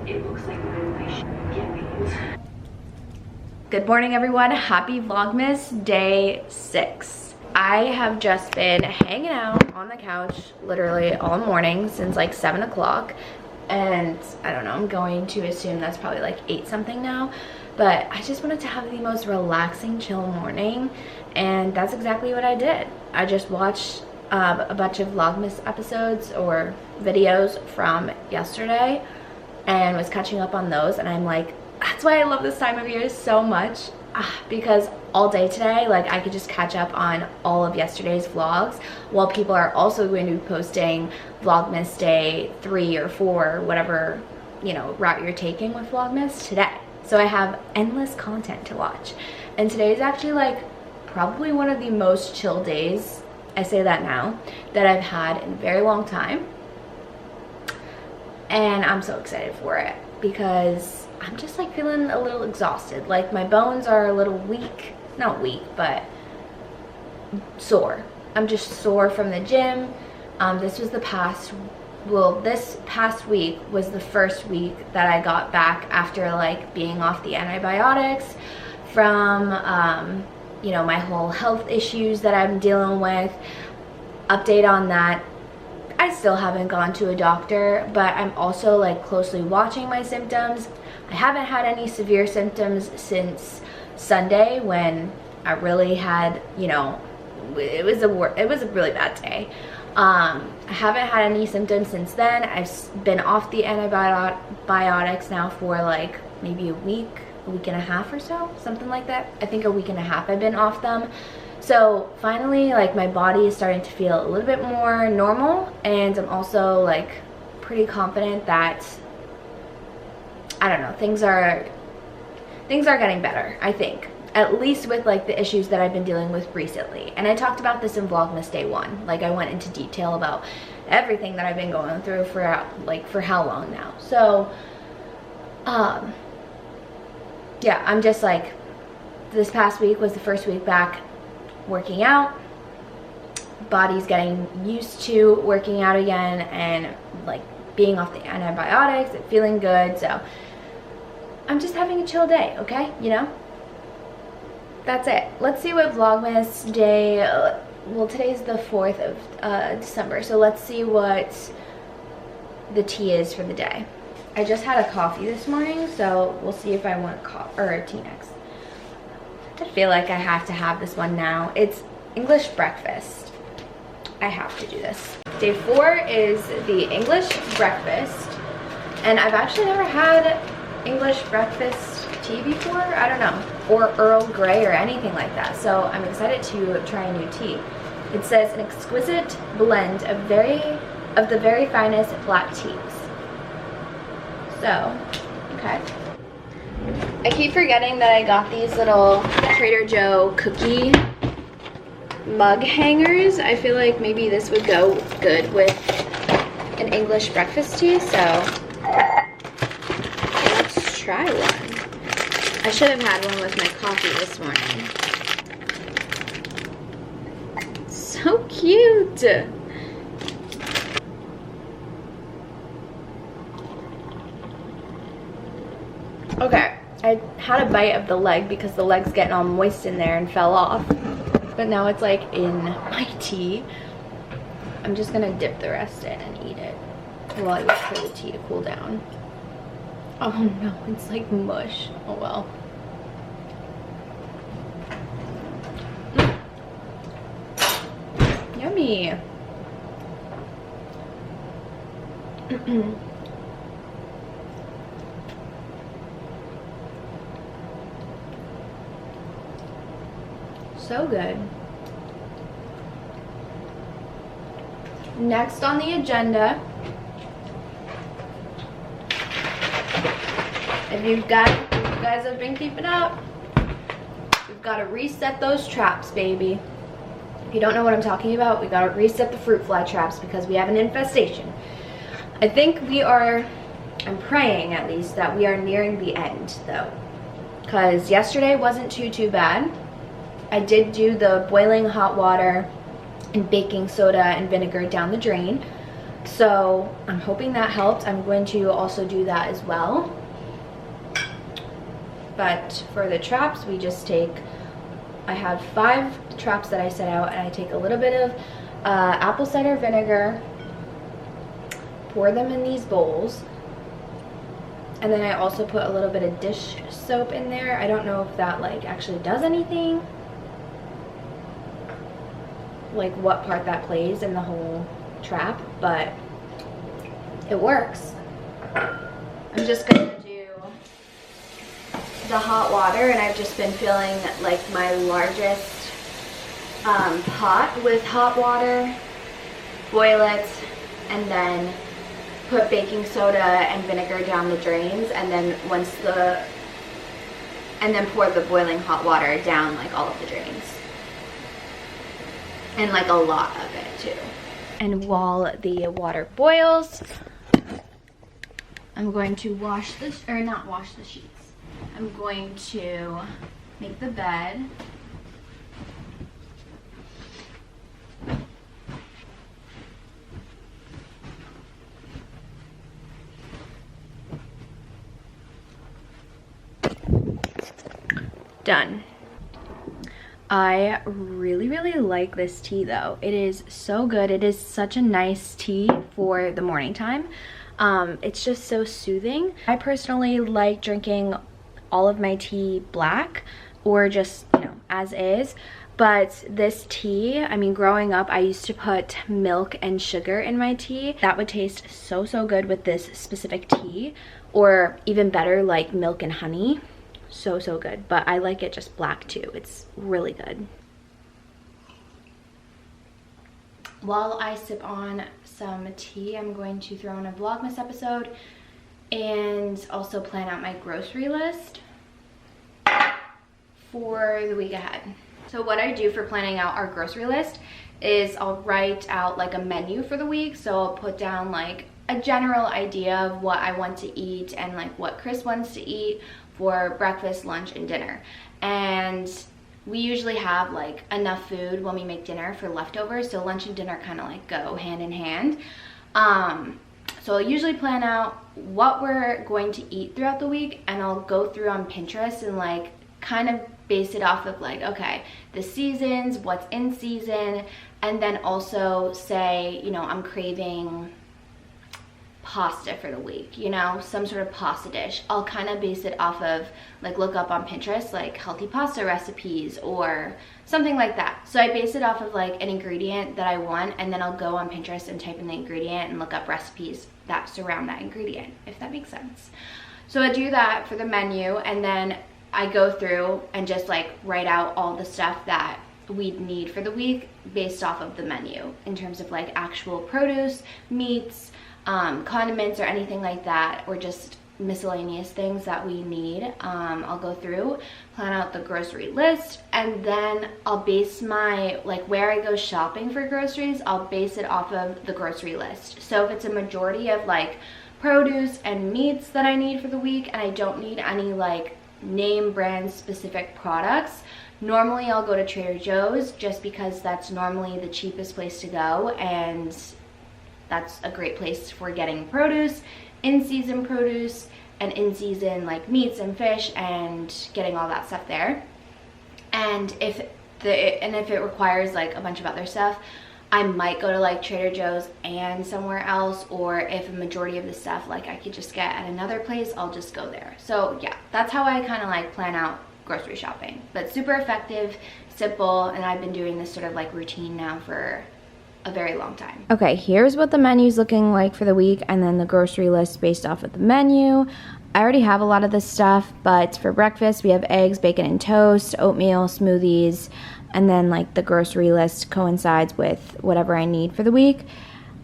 It looks like I should get these. Good morning, everyone. Happy Vlogmas day 6. I have just been hanging out on the couch literally all morning since like 7 o'clock. And I don't know, I'm going to assume that's probably like 8 something now. But I just wanted to have the most relaxing, chill morning. And that's exactly what I did. I just watched a bunch of Vlogmas episodes or videos from yesterday and was catching up on those. And I'm like, that's why I love this time of year so much, because all day today, like, I could just catch up on all of yesterday's vlogs while people are also going to be posting Vlogmas day 3 or 4, whatever, you know, route you're taking with Vlogmas today. So I have endless content to watch. And today is actually like probably one of the most chill days, I say that now, that I've had in a very long time. And I'm so excited for it because I'm just like feeling a little exhausted. Like my bones are a little weak, not weak, but sore. I'm just sore from the gym. This past week was the first week that I got back after like being off the antibiotics from, you know, my whole health issues that I'm dealing with. Update on that. I still haven't gone to a doctor, but I'm also like closely watching my symptoms. I haven't had any severe symptoms since Sunday when I really had, you know, it was a really bad day. I haven't had any symptoms since then. I've been off the antibiotics now for like maybe a week and a half or so, something like that. I think a week and a half I've been off them. So finally, like, my body is starting to feel a little bit more normal, and I'm also like pretty confident that, I don't know, things are getting better, I think. At least with like the issues that I've been dealing with recently. And I talked about this in Vlogmas day 1. Like, I went into detail about everything that I've been going through for how long now. So yeah, I'm just like, this past week was the first week back working out. Body's getting used to working out again and like being off the antibiotics and feeling good. So I'm just having a chill day, okay? You know? That's it. Let's see what Vlogmas day, well, today's the 4th of December, so let's see what the tea is for the day. I just had a coffee this morning, so we'll see if I want a tea next. I feel like I have to have this one now. It's English breakfast. I have to do this. Day 4 is the English breakfast, and I've actually never had English breakfast tea before. I don't know, or Earl Grey or anything like that. So I'm excited to try a new tea. It says an exquisite blend of the very finest black teas. So, okay. I keep forgetting that I got these little Trader Joe cookie mug hangers. I feel like maybe this would go good with an English breakfast tea, so let's try one. I should have had one with my coffee this morning. So cute! Okay, I had a bite of the leg because the leg's getting all moist in there and fell off. But now it's like in my tea. I'm just gonna dip the rest in and eat it while I wait for the tea to cool down. Oh no, it's like mush. Oh well. Yummy. So good. Next on the agenda, if you guys have been keeping up, we've got to reset those traps, baby. If you don't know what I'm talking about, we got to reset the fruit fly traps because we have an infestation. I think we are, I'm praying at least, that we are nearing the end though, because yesterday wasn't too bad. I did do the boiling hot water and baking soda and vinegar down the drain, So I'm hoping that helped. I'm going to also do that as well. But for the traps, we just take, I have 5 traps that I set out, and I take a little bit of apple cider vinegar, pour them in these bowls, and then I also put a little bit of dish soap in there. I don't know if that like actually does anything, like what part that plays in the whole trap, but it works. I'm just gonna do the hot water, and I've just been filling like my largest pot with hot water, boil it, and then put baking soda and vinegar down the drains, and then pour the boiling hot water down like all of the drains, and like a lot of it too. And while the water boils, I'm going to wash this, or not wash the sheets. I'm going to make the bed. Done. I really like this tea though. It is so good. It is such a nice tea for the morning time. It's just so soothing. I personally like drinking all of my tea black, or just, you know, as is. But this tea, I mean, growing up, I used to put milk and sugar in my tea. That would taste so good with this specific tea, or even better, like milk and honey. So good, but I like it just black too. It's really good. While I sip on some tea, I'm going to throw in a Vlogmas episode and also plan out my grocery list for the week ahead. So what I do for planning out our grocery list is I'll write out like a menu for the week. So I'll put down like a general idea of what I want to eat and like what Chris wants to eat for breakfast, lunch, and dinner. And we usually have like enough food when we make dinner for leftovers, so lunch and dinner kind of like go hand in hand. So I'll usually plan out what we're going to eat throughout the week, and I'll go through on Pinterest and like kind of base it off of like, okay, the seasons, what's in season, and then also say, you know, I'm craving pasta for the week, you know, some sort of pasta dish. I'll kind of base it off of like, look up on Pinterest like healthy pasta recipes or something like that. So I base it off of like an ingredient that I want, and then I'll go on Pinterest and type in the ingredient and look up recipes that surround that ingredient, if that makes sense. So I do that for the menu, and then I go through and just like write out all the stuff that we'd need for the week based off of the menu in terms of like actual produce, meats, condiments, or anything like that, or just miscellaneous things that we need. I'll go through, plan out the grocery list, and then I'll base my, like where I go shopping for groceries, I'll base it off of the grocery list. So if it's a majority of like produce and meats that I need for the week, and I don't need any like name brand specific products, normally I'll go to Trader Joe's just because that's normally the cheapest place to go, and that's a great place for getting produce, in-season produce, and in-season like meats and fish, and getting all that stuff there. And if it requires like a bunch of other stuff, I might go to like Trader Joe's and somewhere else, or if a majority of the stuff like I could just get at another place, I'll just go there. So yeah, that's how I kind of like plan out grocery shopping. But super effective, simple, and I've been doing this sort of like routine now for a very long time. Okay, here's what the menu's looking like for the week, and then the grocery list based off of the menu. I already have a lot of this stuff, but for breakfast we have eggs, bacon, and toast, oatmeal, smoothies, and then like the grocery list coincides with whatever I need for the week.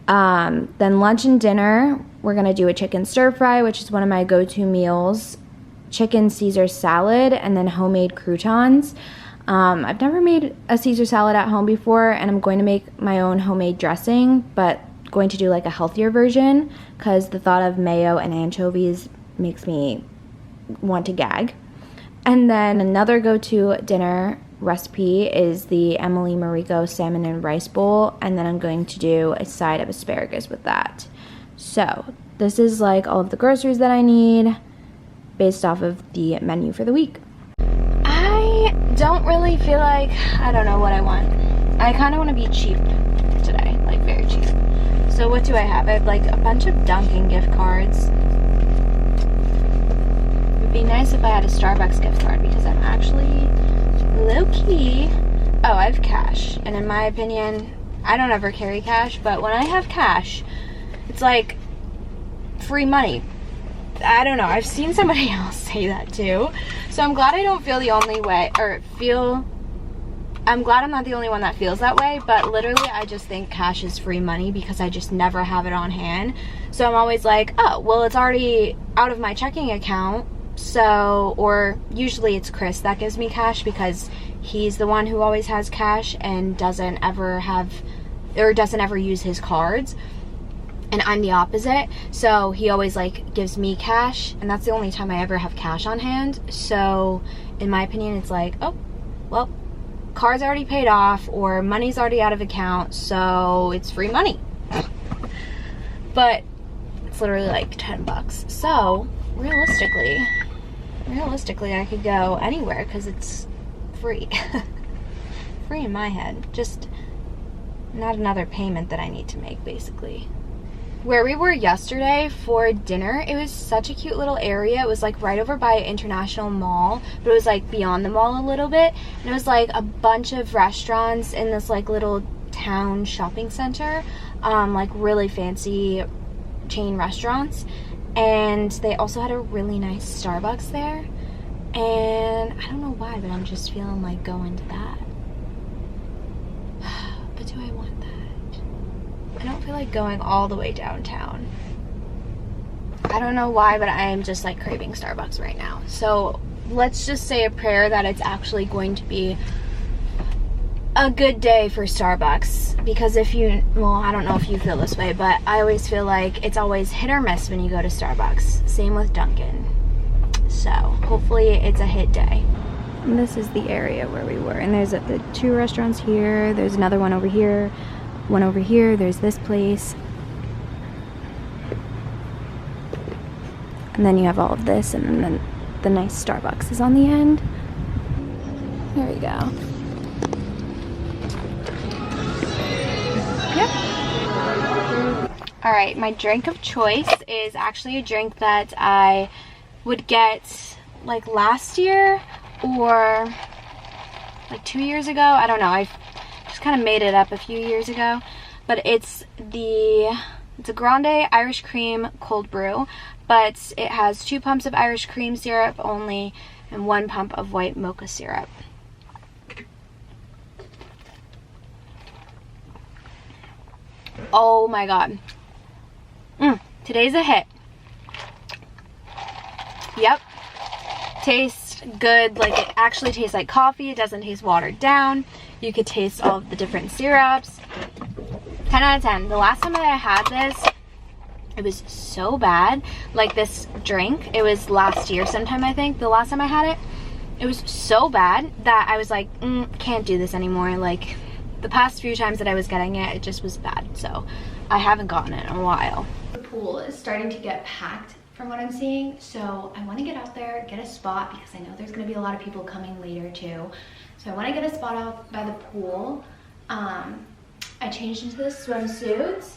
Then lunch and dinner, we're gonna do a chicken stir fry, which is one of my go-to meals, chicken Caesar salad, and then homemade croutons. I've never made a Caesar salad at home before, and I'm going to make my own homemade dressing, but going to do like a healthier version because the thought of mayo and anchovies makes me want to gag. And then another go-to dinner recipe is the Emily Marico salmon and rice bowl, and then I'm going to do a side of asparagus with that. So this is like all of the groceries that I need based off of the menu for the week. I don't really feel like, I don't know what I want. I kind of want to be cheap today, like very cheap. So what do I have? I have like a bunch of Dunkin' gift cards. It would be nice if I had a Starbucks gift card because I'm actually low-key. Oh, I have cash, and in my opinion, I don't ever carry cash, but when I have cash, it's like free money. I don't know, I've seen somebody else say that too, so I'm glad I don't feel the only way, I'm glad I'm not the only one that feels that way, but literally I just think cash is free money because I just never have it on hand. So I'm always like, oh, well, it's already out of my checking account. So, or usually it's Chris that gives me cash because he's the one who always has cash and doesn't ever use his cards. And I'm the opposite. So he always like gives me cash, and that's the only time I ever have cash on hand. So in my opinion, it's like, oh, well, car's already paid off or money's already out of account, so it's free money. But it's literally like 10 bucks. So realistically I could go anywhere because it's free. Free in my head, just not another payment that I need to make, basically. Where we were yesterday for dinner, it was such a cute little area. It was like right over by International Mall, but it was like beyond the mall a little bit, and it was like a bunch of restaurants in this like little town shopping center, like really fancy chain restaurants, and they also had a really nice Starbucks there, and I don't know why, but I'm just feeling like going to that. But do I want that? I don't feel like going all the way downtown. I don't know why, but I am just like craving Starbucks right now. So let's just say a prayer that it's actually going to be a good day for Starbucks, because well, I don't know if you feel this way, but I always feel like it's always hit or miss when you go to Starbucks. Same with Dunkin'. So hopefully it's a hit day. And this is the area where we were, and there's the 2 restaurants here, there's another one over here, there's this place, and then you have all of this, and then the nice Starbucks is on the end. There we go. Yep. Alright, my drink of choice is actually a drink that I would get like last year or like 2 years ago. I don't know, I just kind of made it up a few years ago, but it's a grande Irish cream cold brew, but it has 2 pumps of Irish cream syrup only and 1 pump of white mocha syrup. Oh my god. Today's a hit. Yep. Tastes good. Like, it actually tastes like coffee. It doesn't taste watered down. You could taste all of the different syrups. 10 out of 10. The last time that I had this, it was so bad. Like, this drink, it was last year sometime, I think. The last time I had it, it was so bad that I was like, can't do this anymore. Like, the past few times that I was getting it, it just was bad. So I haven't gotten it in a while. The pool is starting to get packed from what I'm seeing, so I want to get out there, get a spot, because I know there's going to be a lot of people coming later too. So I want to get a spot out by the pool. I changed into this swimsuit.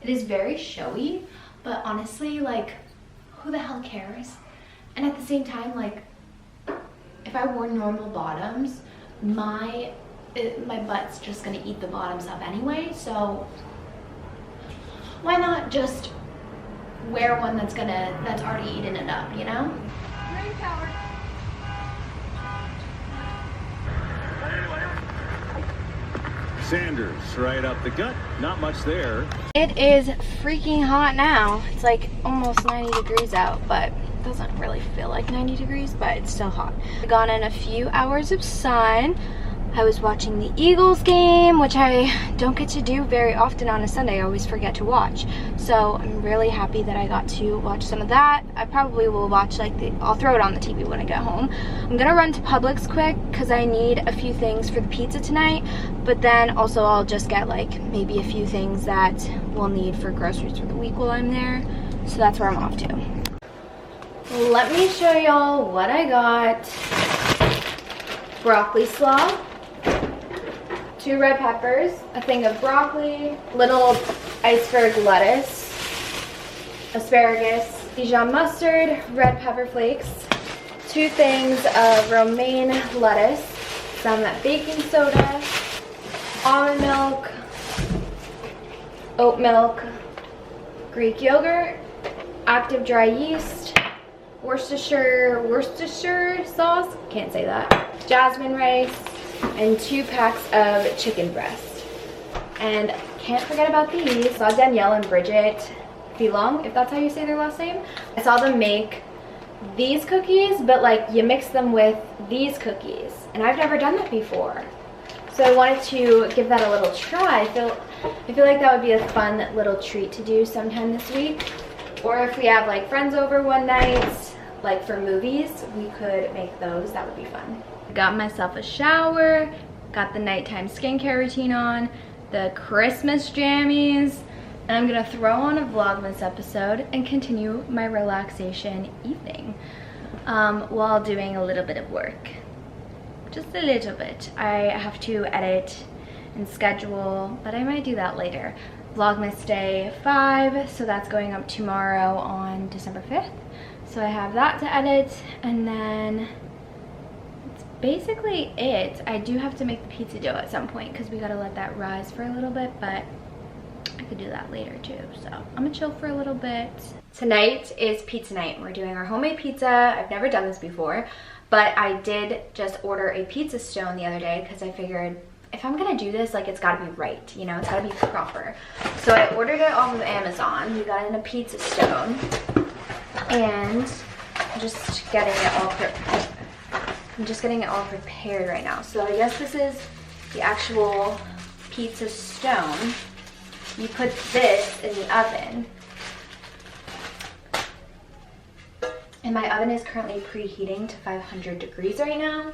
It is very showy, but honestly, like, who the hell cares? And at the same time, like, if I wore normal bottoms, my butt's just gonna eat the bottoms up anyway, so why not just wear one that's already eaten it up, you know? Brain power. Sanders right up the gut, not much there. It is freaking hot now. It's like almost 90 degrees out, but it doesn't really feel like 90 degrees, but it's still hot. I've gone in a few hours of sun. I was watching the Eagles game, which I don't get to do very often on a Sunday. I always forget to watch. So I'm really happy that I got to watch some of that. I probably will watch I'll throw it on the TV when I get home. I'm gonna run to Publix quick because I need a few things for the pizza tonight. But then also I'll just get like maybe a few things that we'll need for groceries for the week while I'm there. So that's where I'm off to. Let me show y'all what I got. Broccoli slaw. 2 red peppers, a thing of broccoli, little iceberg lettuce, asparagus, Dijon mustard, red pepper flakes, 2 things of romaine lettuce, some baking soda, almond milk, oat milk, Greek yogurt, active dry yeast, Worcestershire sauce, can't say that, jasmine rice, and 2 packs of chicken breast. And can't forget about these. Saw Danielle and Bridget Filong, if that's how you say their last name. I saw them make these cookies, but like you mix them with these cookies. And I've never done that before. So I wanted to give that a little try. I feel like that would be a fun little treat to do sometime this week. Or if we have like friends over one night, like for movies, we could make those. That would be fun. Got myself a shower, got the nighttime skincare routine on, the Christmas jammies, and I'm gonna throw on a Vlogmas episode and continue my relaxation evening while doing a little bit of work. Just a little bit. I have to edit and schedule, but I might do that later. Vlogmas day 5, so that's going up tomorrow on December 5th. So I have that to edit, and then basically it. I do have to make the pizza dough at some point because we gotta let that rise for a little bit, but I could do that later too. So I'm gonna chill for a little bit. Tonight is pizza night. We're doing our homemade pizza. I've never done this before, but I did just order a pizza stone the other day because I figured if I'm gonna do this, like it's gotta be right, you know, it's gotta be proper. So I ordered it off of Amazon. We got it in a pizza stone, and I'm just getting it all prepared right now. So I guess this is the actual pizza stone. You put this in the oven. And my oven is currently preheating to 500 degrees right now.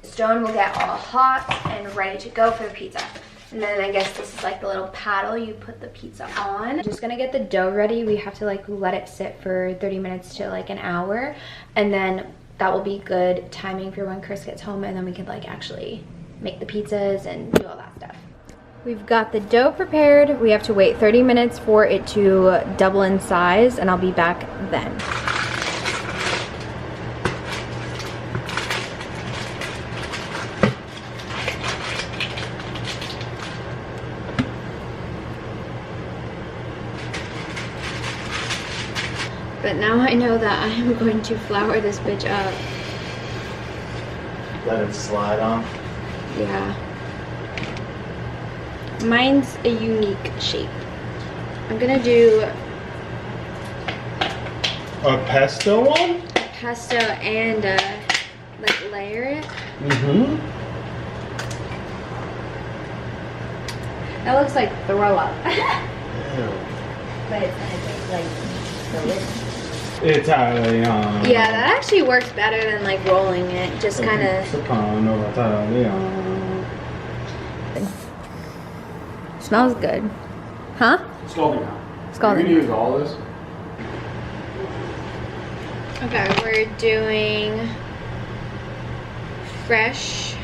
The stone will get all hot and ready to go for the pizza. And then I guess this is like the little paddle you put the pizza on. I'm just gonna get the dough ready. We have to like let it sit for 30 minutes to like an hour. And then that will be good timing for when Chris gets home, and then we can like actually make the pizzas and do all that stuff. We've got the dough prepared. We have to wait 30 minutes for it to double in size, and I'll be back then. But now I know that I am going to flour this bitch up. Let it slide on? Yeah. Mine's a unique shape. I'm gonna do a pesto one? A pesto and like layer it. Mm-hmm. That looks like throw up. Ew. But it's gonna taste like delicious. Italian. Yeah, that actually works better than like rolling it. Just kind of. Smells good. Huh? Scalding hot. Scalding. You can use all this. Okay, we're doing fresh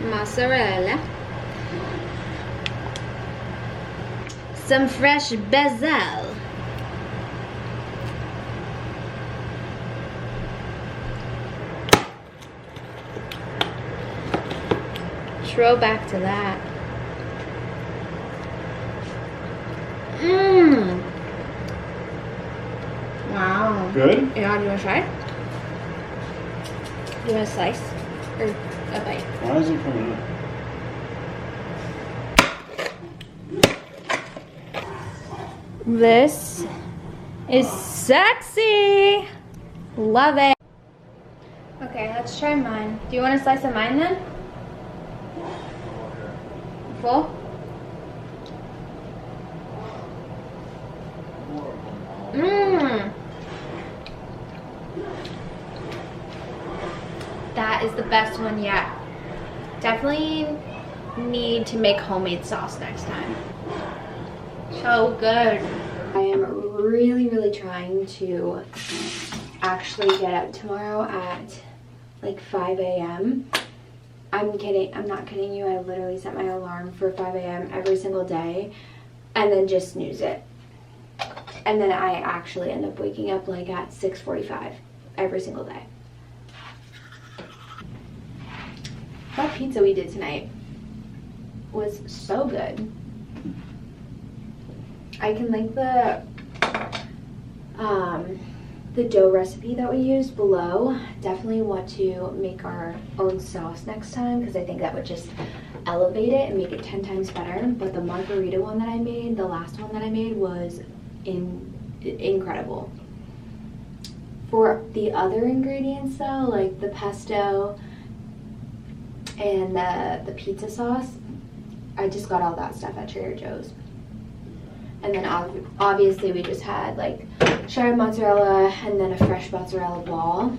mozzarella, some fresh basil, throwback to that. Mmm. Wow. Good? Yeah, do you want to try? Do you want a slice? Or a bite? Why is it coming up? This is sexy. Love it. Okay, let's try mine. Do you want a slice of mine then? Full? Mmm. That is the best one yet. Definitely need to make homemade sauce next time. So good. I am really trying to actually get up tomorrow at like 5 a.m. I'm kidding. I'm not kidding you. I literally set my alarm for 5 a.m. every single day and then just snooze it. And then I actually end up waking up like at 6:45 every single day. That pizza we did tonight was so good. I can link the dough recipe that we used below. Definitely want to make our own sauce next time because I think that would just elevate it and make it 10 times better. But the margarita one that I made, the last one that I made, was incredible. For the other ingredients though, like the pesto and the pizza sauce, I just got all that stuff at Trader Joe's. And then obviously we just had like shredded mozzarella and then a fresh mozzarella ball.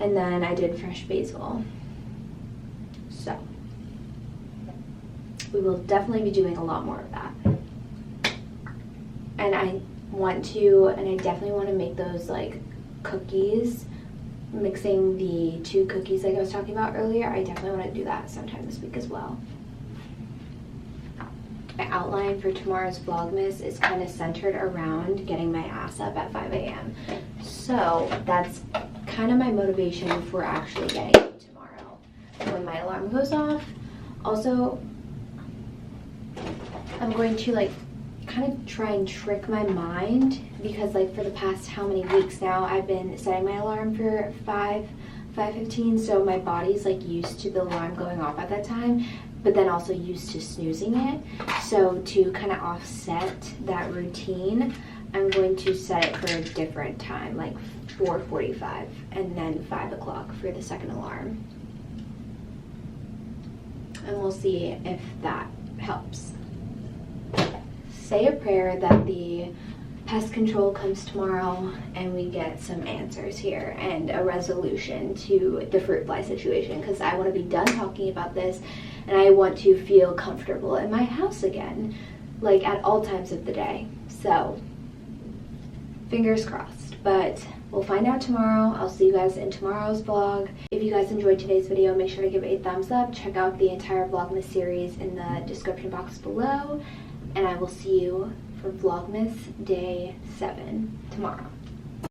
And then I did fresh basil. So we will definitely be doing a lot more of that. And I definitely want to make those like cookies, mixing the 2 cookies like I was talking about earlier. I definitely want to do that sometime this week as well. My outline for tomorrow's Vlogmas is kind of centered around getting my ass up at 5 a.m. So that's kind of my motivation for actually getting up tomorrow when my alarm goes off. Also, I'm going to like kind of try and trick my mind because like for the past how many weeks now I've been setting my alarm for 5:15, so my body's like used to the alarm going off at that time, but then also used to snoozing it. So to kind of offset that routine, I'm going to set it for a different time, like 4:45 and then 5 o'clock for the second alarm. And we'll see if that helps. Say a prayer that the pest control comes tomorrow and we get some answers here and a resolution to the fruit fly situation, because I want to be done talking about this and I want to feel comfortable in my house again, like at all times of the day. So fingers crossed, but we'll find out tomorrow. I'll see you guys in tomorrow's vlog. If you guys enjoyed today's video, make sure to give it a thumbs up. Check out the entire Vlogmas series in the description box below. And I will see you for Vlogmas Day 7 tomorrow.